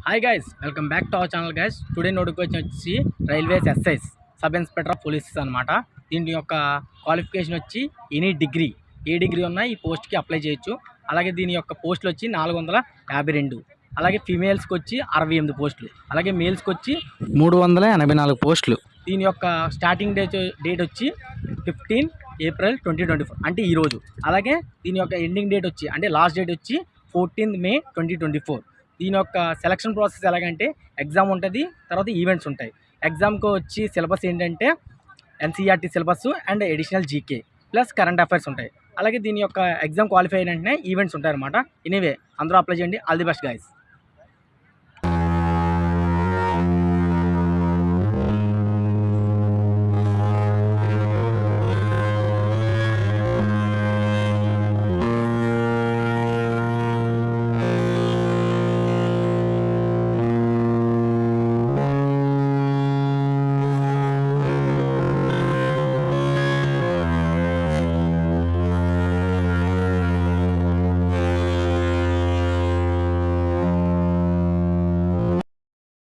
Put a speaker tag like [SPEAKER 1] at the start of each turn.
[SPEAKER 1] Hi guys, welcome back to our channel guys. Today notification వచ్చి railways SIs sub inspector of polices అనమాట. దీని యొక్క qualification వచ్చి any degree, ఏ degree ఉన్నా ఈ పోస్ట్కి అప్లై చేయొచ్చు. అలాగే దీని యొక్క పోస్టులు వచ్చి 452. అలాగే ఫీమేల్స్కి వచ్చి 68 పోస్టులు, అలాగే మేల్స్కి వచ్చి 384 పోస్టులు. దీని యొక్క స్టార్టింగ్ డేట్ వచ్చి 15 ఏప్రిల్ 2024 అంటే ఈరోజు. అలాగే దీని యొక్క ఎండింగ్ డేట్ వచ్చి అంటే లాస్ట్ డేట్ వచ్చి 14 మే 2024. దీని యొక్క సెలక్షన్ ప్రాసెస్ ఎలాగంటే ఎగ్జామ్ ఉంటుంది, తర్వాత ఈవెంట్స్ ఉంటాయి. ఎగ్జామ్కి వచ్చి సిలబస్ ఏంటంటే NCERT syllabus and additional GK plus current affairs ఉంటాయి. అలాగే దీని యొక్క ఎగ్జామ్ క్వాలిఫై అయిన వెంటనే ఈవెంట్స్ ఉంటాయి అనమాట. ఎనీవే అందరూ అప్లై చేయండి. All the best guys.